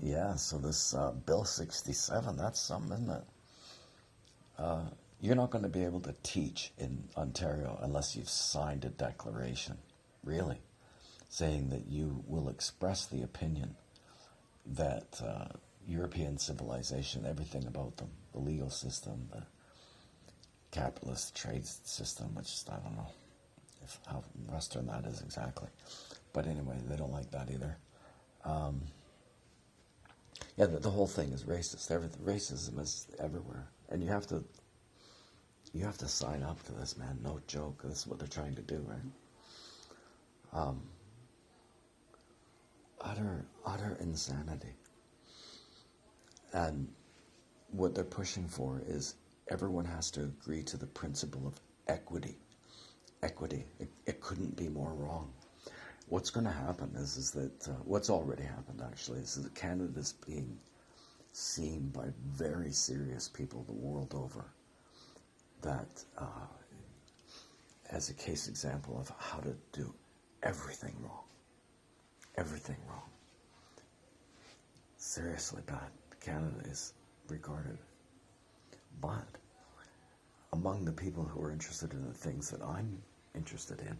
Yeah, so this Bill 67, that's something, isn't it? You're not going to be able to teach in Ontario unless you've signed a declaration, really, saying that you will express the opinion that European civilization, everything about them, the legal system, the capitalist trade system, which I don't know how Western that is exactly. But anyway, they don't like that either. Yeah, the whole thing is racist. Racism is everywhere, and you have to sign up to this, man. No joke. This is what they're trying to do, right? Utter insanity. And what they're pushing for is everyone has to agree to the principle of equity. Equity. It couldn't be more wrong. What's going to happen is that what's already happened actually is that Canada is being seen by very serious people the world over that as a case example of how to do everything wrong. Everything wrong. Seriously bad. Canada is regarded. But among the people who are interested in the things that I'm interested in,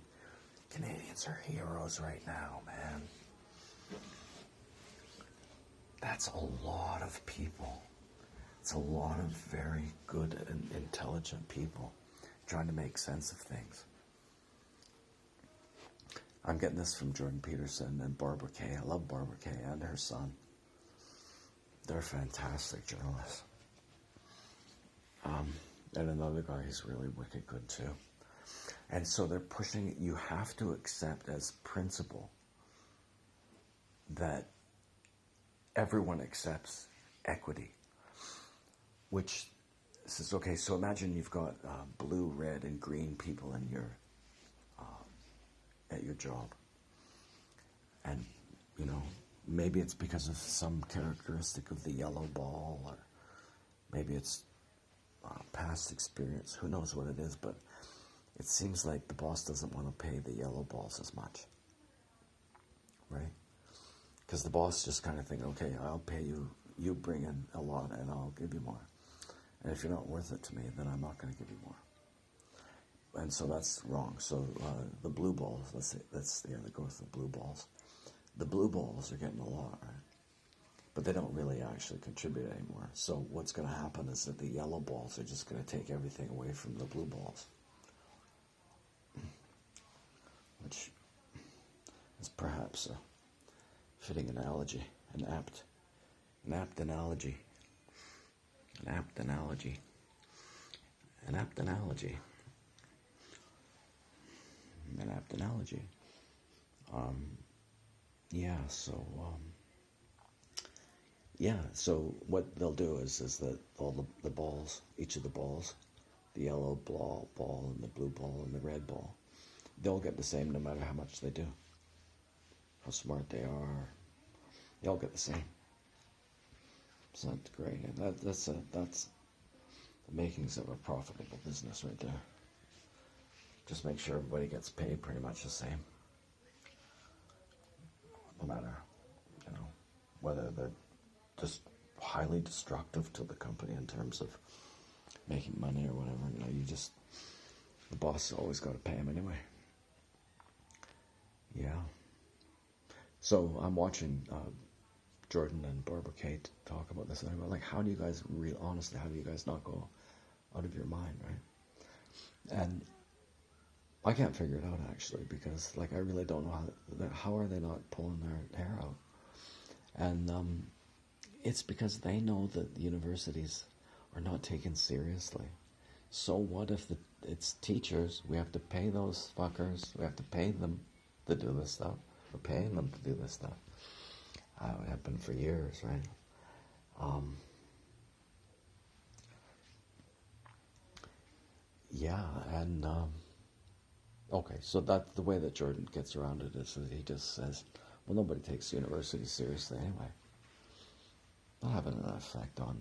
Canadians are heroes right now, man. That's a lot of people. It's a lot of very good and intelligent people trying to make sense of things. I'm getting this from Jordan Peterson and Barbara Kay. I love Barbara Kay and her son. They're fantastic journalists. And another guy who's really wicked good too. And so they're pushing, you have to accept as principle that everyone accepts equity. Which says, okay, so imagine you've got blue, red, and green people in your at your job. And, you know, maybe it's because of some characteristic of the yellow ball, or maybe it's past experience. Who knows what it is, but it seems like the boss doesn't want to pay the yellow balls as much, right? Because the boss just kind of think, okay, I'll pay you, you bring in a lot and I'll give you more. And if you're not worth it to me, then I'm not going to give you more. And so that's wrong. So the blue balls, let's go with the blue balls. The blue balls are getting a lot, right? But they don't really actually contribute anymore. So what's going to happen is that the yellow balls are just going to take everything away from the blue balls. Which is perhaps a fitting analogy, an apt analogy. An apt analogy. An apt analogy. An apt analogy. So what they'll do is that all the balls, each of the balls, the yellow ball and the blue ball and the red ball, they'll get the same no matter how much they do. How smart they are. They all get the same. So that's great. And that's the makings of a profitable business right there. Just make sure everybody gets paid pretty much the same. No matter, whether they're just highly destructive to the company in terms of making money or whatever. The boss always got to pay him anyway. Yeah. So I'm watching Jordan and Barbara Kay talk about this. And I'm like, how do you guys, honestly, how do you guys not go out of your mind, right? And I can't figure it out, actually, because, I really don't know how are they not pulling their hair out? And it's because they know that the universities are not taken seriously. So what if it's teachers? We have to pay those fuckers. We have to pay them to do this stuff. We're paying them to do this stuff. It happened for years, right? Okay, so that's the way that Jordan gets around it is that he just says, well, nobody takes university seriously anyway. Not having an effect on,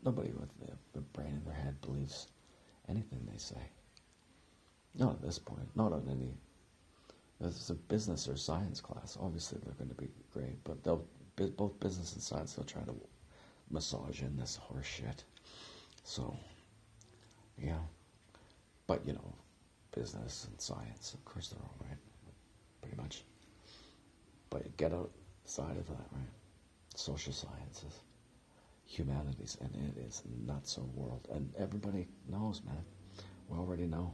nobody with a brain in their head believes anything they say. Not at this point, not on any, if it's a business or science class, obviously they're going to be great, but they'll both business and science, they'll try to massage in this horse shit. So, yeah. But, business and science, of course they're all right, pretty much. But get outside of that, right? Social sciences, humanities, and it is nuts a world. And everybody knows, man. We already know.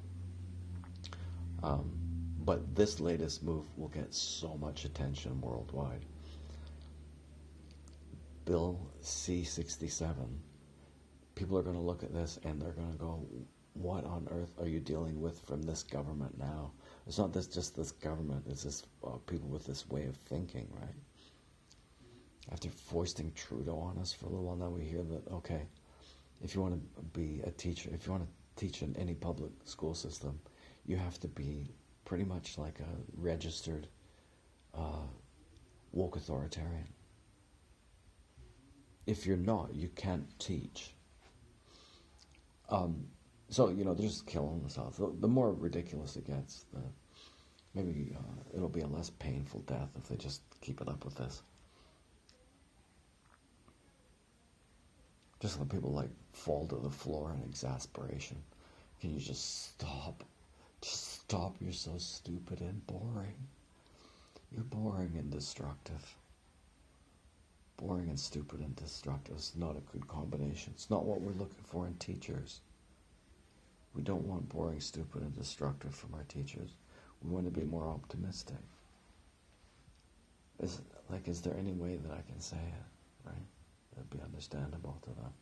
But this latest move will get so much attention worldwide. Bill C67. People are going to look at this and they're going to go, what on earth are you dealing with from this government now? It's not just this government, it's just people with this way of thinking, right? After foisting Trudeau on us for a little while now, we hear that, okay, if you want to be a teacher, if you want to teach in any public school system, you have to be pretty much like a registered woke authoritarian. If you're not, you can't teach. So, they're just killing themselves. The more ridiculous it gets, maybe it'll be a less painful death if they just keep it up with this. Just let people fall to the floor in exasperation. Can you just stop? Just stop. You're so stupid and boring. You're boring and destructive. Boring and stupid and destructive is not a good combination. It's not what we're looking for in teachers. We don't want boring, stupid, and destructive from our teachers. We want to be more optimistic. Is there any way that I can say it, right? That'd be understandable to them.